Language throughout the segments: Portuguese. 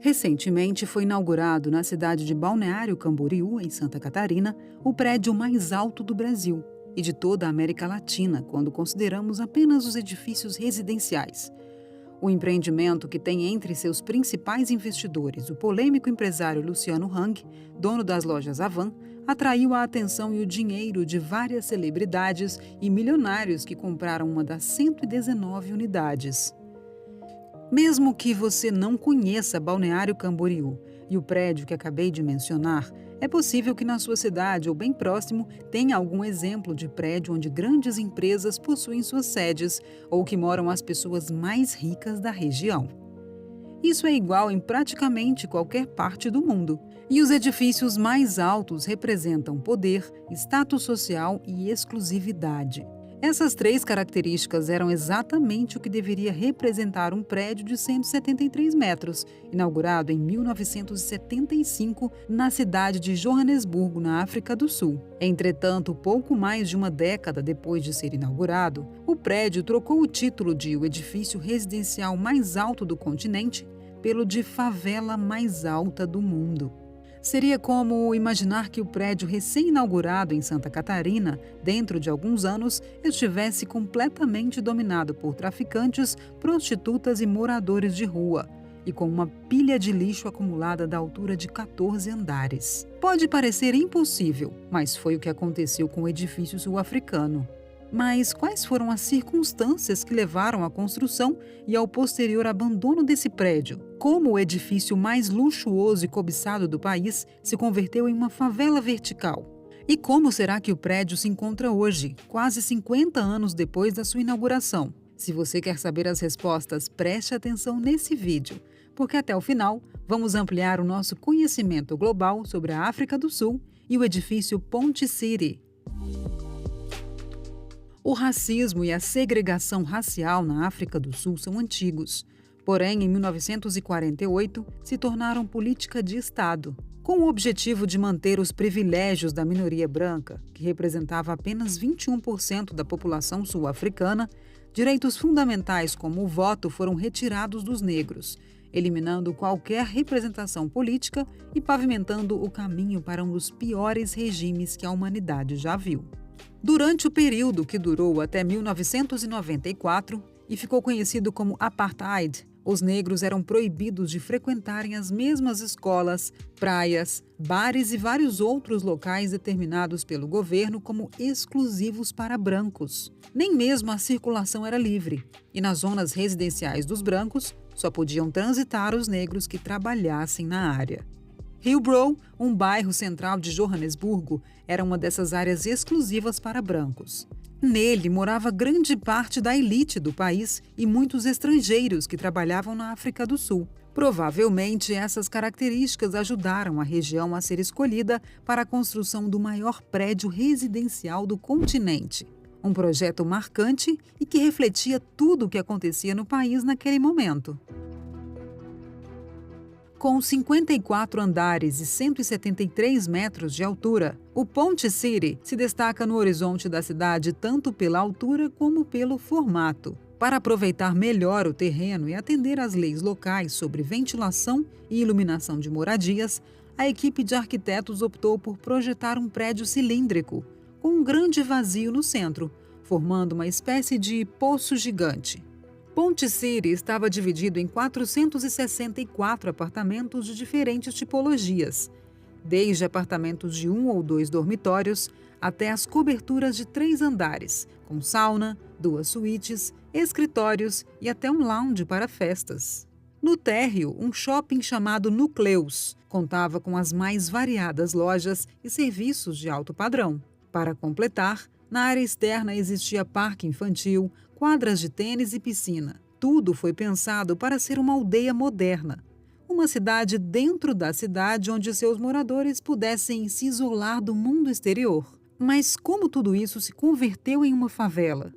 Recentemente foi inaugurado na cidade de Balneário Camboriú, em Santa Catarina, o prédio mais alto do Brasil e de toda a América Latina, quando consideramos apenas os edifícios residenciais. O empreendimento, que tem entre seus principais investidores o polêmico empresário Luciano Hang, dono das lojas Havan, atraiu a atenção e o dinheiro de várias celebridades e milionários que compraram uma das 119 unidades. Mesmo que você não conheça Balneário Camboriú e o prédio que acabei de mencionar, é possível que na sua cidade ou bem próximo tenha algum exemplo de prédio onde grandes empresas possuem suas sedes ou que moram as pessoas mais ricas da região. Isso é igual em praticamente qualquer parte do mundo. E os edifícios mais altos representam poder, status social e exclusividade. Essas três características eram exatamente o que deveria representar um prédio de 173 metros, inaugurado em 1975 na cidade de Joanesburgo, na África do Sul. Entretanto, pouco mais de uma década depois de ser inaugurado, o prédio trocou o título de o edifício residencial mais alto do continente pelo de favela mais alta do mundo. Seria como imaginar que o prédio recém-inaugurado em Santa Catarina, dentro de alguns anos, estivesse completamente dominado por traficantes, prostitutas e moradores de rua, e com uma pilha de lixo acumulada da altura de 14 andares. Pode parecer impossível, mas foi o que aconteceu com o edifício sul-africano. Mas quais foram as circunstâncias que levaram à construção e ao posterior abandono desse prédio? Como o edifício mais luxuoso e cobiçado do país se converteu em uma favela vertical? E como será que o prédio se encontra hoje, quase 50 anos depois da sua inauguração? Se você quer saber as respostas, preste atenção nesse vídeo, porque até o final vamos ampliar o nosso conhecimento global sobre a África do Sul e o edifício Ponte City. O racismo e a segregação racial na África do Sul são antigos. Porém, em 1948, se tornaram política de Estado, com o objetivo de manter os privilégios da minoria branca, que representava apenas 21% da população sul-africana. Direitos fundamentais como o voto foram retirados dos negros, eliminando qualquer representação política e pavimentando o caminho para um dos piores regimes que a humanidade já viu. Durante o período que durou até 1994 e ficou conhecido como Apartheid, os negros eram proibidos de frequentarem as mesmas escolas, praias, bares e vários outros locais determinados pelo governo como exclusivos para brancos. Nem mesmo a circulação era livre, e nas zonas residenciais dos brancos só podiam transitar os negros que trabalhassem na área. Hillbrow, um bairro central de Joanesburgo, era uma dessas áreas exclusivas para brancos. Nele morava grande parte da elite do país e muitos estrangeiros que trabalhavam na África do Sul. Provavelmente, essas características ajudaram a região a ser escolhida para a construção do maior prédio residencial do continente. Um projeto marcante e que refletia tudo o que acontecia no país naquele momento. Com 54 andares e 173 metros de altura, o Ponte City se destaca no horizonte da cidade tanto pela altura como pelo formato. Para aproveitar melhor o terreno e atender às leis locais sobre ventilação e iluminação de moradias, a equipe de arquitetos optou por projetar um prédio cilíndrico, com um grande vazio no centro, formando uma espécie de poço gigante. Ponte City estava dividido em 464 apartamentos de diferentes tipologias, desde apartamentos de 1 ou 2 dormitórios até as coberturas de 3 andares, com sauna, 2 suítes, escritórios e até um lounge para festas. No térreo, um shopping chamado Núcleos contava com as mais variadas lojas e serviços de alto padrão. Para completar, na área externa existia parque infantil, quadras de tênis e piscina. Tudo foi pensado para ser uma aldeia moderna. Uma cidade dentro da cidade onde seus moradores pudessem se isolar do mundo exterior. Mas como tudo isso se converteu em uma favela?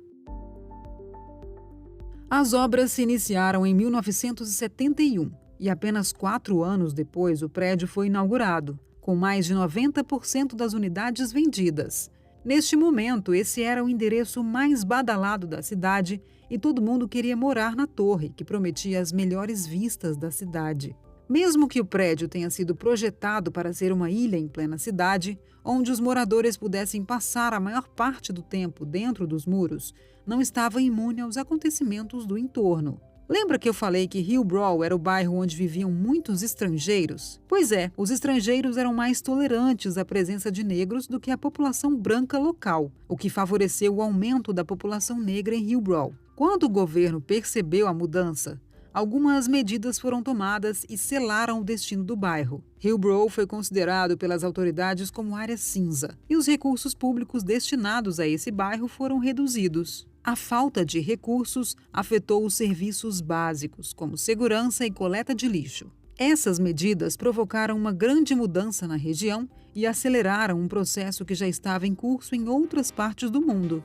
As obras se iniciaram em 1971 e apenas 4 anos depois o prédio foi inaugurado, com mais de 90% das unidades vendidas. Neste momento, esse era o endereço mais badalado da cidade e todo mundo queria morar na torre, que prometia as melhores vistas da cidade. Mesmo que o prédio tenha sido projetado para ser uma ilha em plena cidade, onde os moradores pudessem passar a maior parte do tempo dentro dos muros, não estava imune aos acontecimentos do entorno. Lembra que eu falei que Hillbrow era o bairro onde viviam muitos estrangeiros? Pois é, os estrangeiros eram mais tolerantes à presença de negros do que a população branca local, o que favoreceu o aumento da população negra em Hillbrow. Quando o governo percebeu a mudança, algumas medidas foram tomadas e selaram o destino do bairro. Hillbrow foi considerado pelas autoridades como área cinza, e os recursos públicos destinados a esse bairro foram reduzidos. A falta de recursos afetou os serviços básicos, como segurança e coleta de lixo. Essas medidas provocaram uma grande mudança na região e aceleraram um processo que já estava em curso em outras partes do mundo.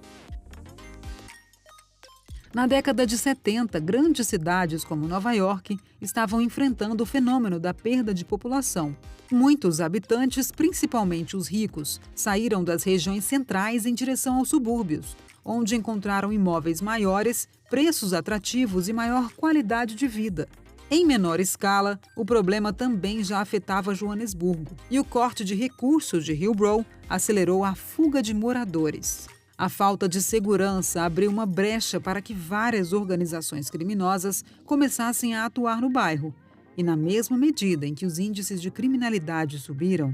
Na década de 70, grandes cidades como Nova York estavam enfrentando o fenômeno da perda de população. Muitos habitantes, principalmente os ricos, saíram das regiões centrais em direção aos subúrbios, onde encontraram imóveis maiores, preços atrativos e maior qualidade de vida. Em menor escala, o problema também já afetava Joanesburgo, e o corte de recursos de Hillbrow acelerou a fuga de moradores. A falta de segurança abriu uma brecha para que várias organizações criminosas começassem a atuar no bairro, e na mesma medida em que os índices de criminalidade subiram,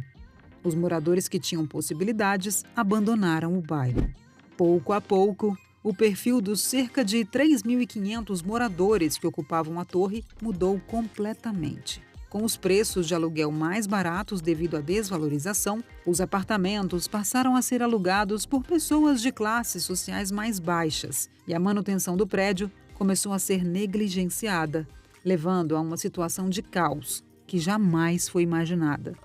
os moradores que tinham possibilidades abandonaram o bairro. Pouco a pouco, o perfil dos cerca de 3.500 moradores que ocupavam a torre mudou completamente. Com os preços de aluguel mais baratos devido à desvalorização, os apartamentos passaram a ser alugados por pessoas de classes sociais mais baixas e a manutenção do prédio começou a ser negligenciada, levando a uma situação de caos que jamais foi imaginada.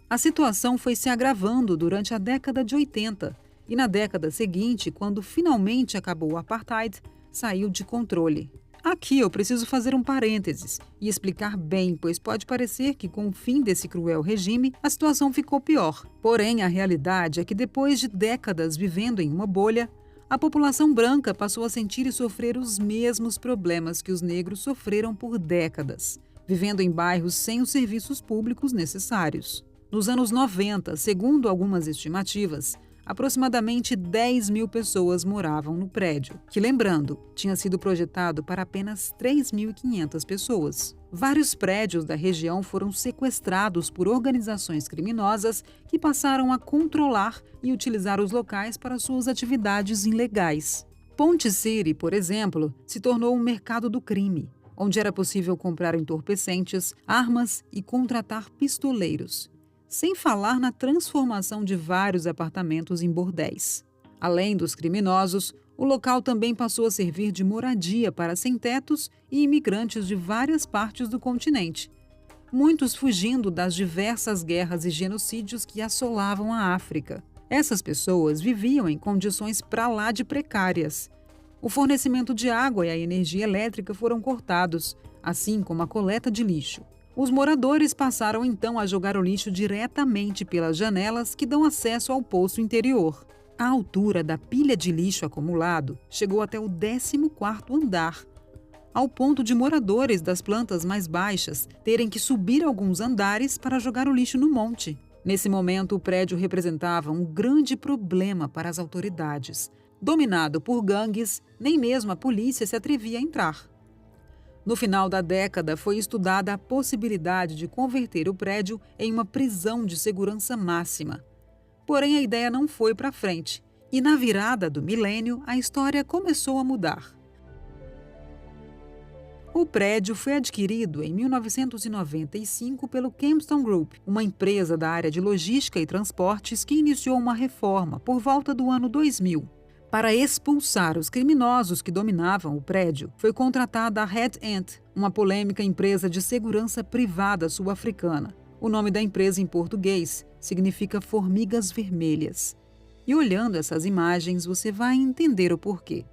A situação foi se agravando durante a década de 80 e na década seguinte, quando finalmente acabou o apartheid, saiu de controle. Aqui eu preciso fazer um parênteses e explicar bem, pois pode parecer que com o fim desse cruel regime, a situação ficou pior. Porém, a realidade é que depois de décadas vivendo em uma bolha, a população branca passou a sentir e sofrer os mesmos problemas que os negros sofreram por décadas, vivendo em bairros sem os serviços públicos necessários. Nos anos 90, segundo algumas estimativas, aproximadamente 10.000 pessoas moravam no prédio, que, lembrando, tinha sido projetado para apenas 3.500 pessoas. Vários prédios da região foram sequestrados por organizações criminosas que passaram a controlar e utilizar os locais para suas atividades ilegais. Ponte City, por exemplo, se tornou um mercado do crime, onde era possível comprar entorpecentes, armas e contratar pistoleiros. Sem falar na transformação de vários apartamentos em bordéis. Além dos criminosos, o local também passou a servir de moradia para sem-tetos e imigrantes de várias partes do continente, muitos fugindo das diversas guerras e genocídios que assolavam a África. Essas pessoas viviam em condições pra lá de precárias. O fornecimento de água e a energia elétrica foram cortados, assim como a coleta de lixo. Os moradores passaram então a jogar o lixo diretamente pelas janelas que dão acesso ao poço interior. A altura da pilha de lixo acumulado chegou até o 14º andar, ao ponto de moradores das plantas mais baixas terem que subir alguns andares para jogar o lixo no monte. Nesse momento, o prédio representava um grande problema para as autoridades. Dominado por gangues, nem mesmo a polícia se atrevia a entrar. No final da década, foi estudada a possibilidade de converter o prédio em uma prisão de segurança máxima. Porém, a ideia não foi para frente, e na virada do milênio, a história começou a mudar. O prédio foi adquirido em 1995 pelo Kempston Group, uma empresa da área de logística e transportes que iniciou uma reforma por volta do ano 2000. Para expulsar os criminosos que dominavam o prédio, foi contratada a Red Ant, uma polêmica empresa de segurança privada sul-africana. O nome da empresa em português significa formigas vermelhas. E olhando essas imagens, você vai entender o porquê.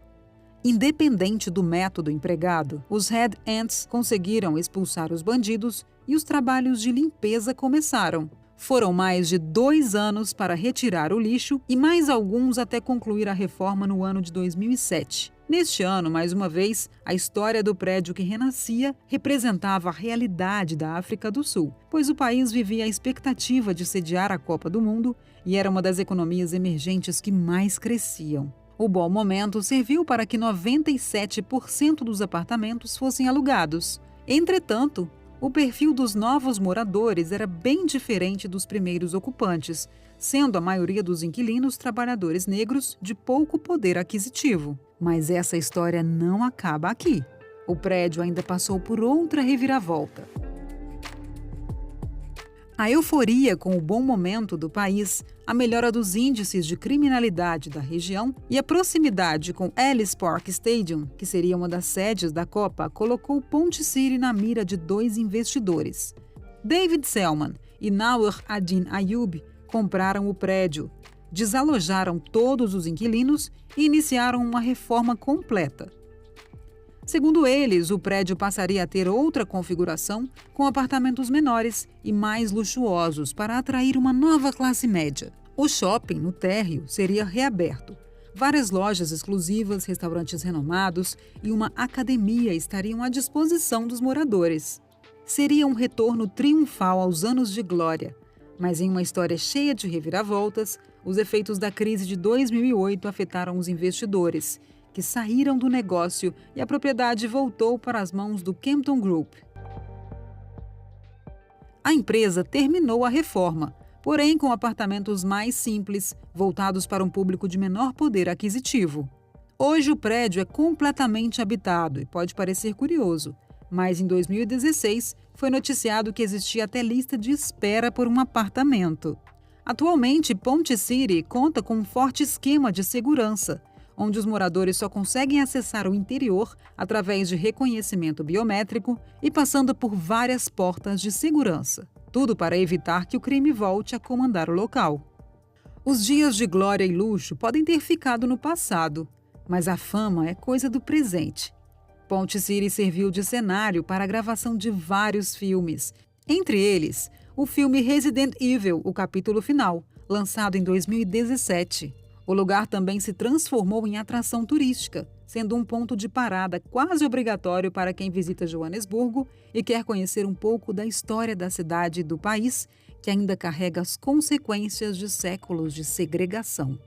Independente do método empregado, os Red Ants conseguiram expulsar os bandidos e os trabalhos de limpeza começaram. Foram mais de 2 anos para retirar o lixo e mais alguns até concluir a reforma no ano de 2007. Neste ano, mais uma vez, a história do prédio que renascia representava a realidade da África do Sul, pois o país vivia a expectativa de sediar a Copa do Mundo e era uma das economias emergentes que mais cresciam. O bom momento serviu para que 97% dos apartamentos fossem alugados. Entretanto, o perfil dos novos moradores era bem diferente dos primeiros ocupantes, sendo a maioria dos inquilinos trabalhadores negros de pouco poder aquisitivo. Mas essa história não acaba aqui. O prédio ainda passou por outra reviravolta. A euforia com o bom momento do país, a melhora dos índices de criminalidade da região e a proximidade com Ellis Park Stadium, que seria uma das sedes da Copa, colocou Ponte City na mira de 2 investidores. David Selman e Nawr Adin Ayoub compraram o prédio, desalojaram todos os inquilinos e iniciaram uma reforma completa. Segundo eles, o prédio passaria a ter outra configuração, com apartamentos menores e mais luxuosos para atrair uma nova classe média. O shopping, no térreo, seria reaberto. Várias lojas exclusivas, restaurantes renomados e uma academia estariam à disposição dos moradores. Seria um retorno triunfal aos anos de glória, mas em uma história cheia de reviravoltas, os efeitos da crise de 2008 afetaram os investidores, que saíram do negócio e a propriedade voltou para as mãos do Campton Group. A empresa terminou a reforma, porém com apartamentos mais simples, voltados para um público de menor poder aquisitivo. Hoje o prédio é completamente habitado e pode parecer curioso, mas em 2016 foi noticiado que existia até lista de espera por um apartamento. Atualmente, Ponte City conta com um forte esquema de segurança, onde os moradores só conseguem acessar o interior através de reconhecimento biométrico e passando por várias portas de segurança. Tudo para evitar que o crime volte a comandar o local. Os dias de glória e luxo podem ter ficado no passado, mas a fama é coisa do presente. Ponte City serviu de cenário para a gravação de vários filmes, entre eles o filme Resident Evil, o capítulo final, lançado em 2017. O lugar também se transformou em atração turística, sendo um ponto de parada quase obrigatório para quem visita Joanesburgo e quer conhecer um pouco da história da cidade e do país, que ainda carrega as consequências de séculos de segregação.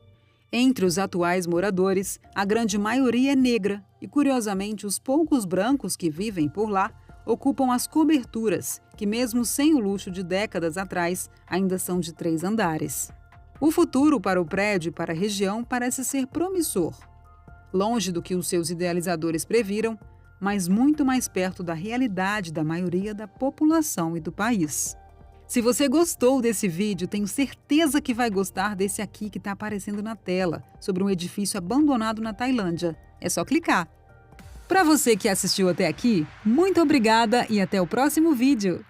Entre os atuais moradores, a grande maioria é negra e, curiosamente, os poucos brancos que vivem por lá ocupam as coberturas, que mesmo sem o luxo de décadas atrás, ainda são de 3 andares. O futuro para o prédio e para a região parece ser promissor. Longe do que os seus idealizadores previram, mas muito mais perto da realidade da maioria da população e do país. Se você gostou desse vídeo, tenho certeza que vai gostar desse aqui que está aparecendo na tela, sobre um edifício abandonado na Tailândia. É só clicar. Para você que assistiu até aqui, muito obrigada e até o próximo vídeo!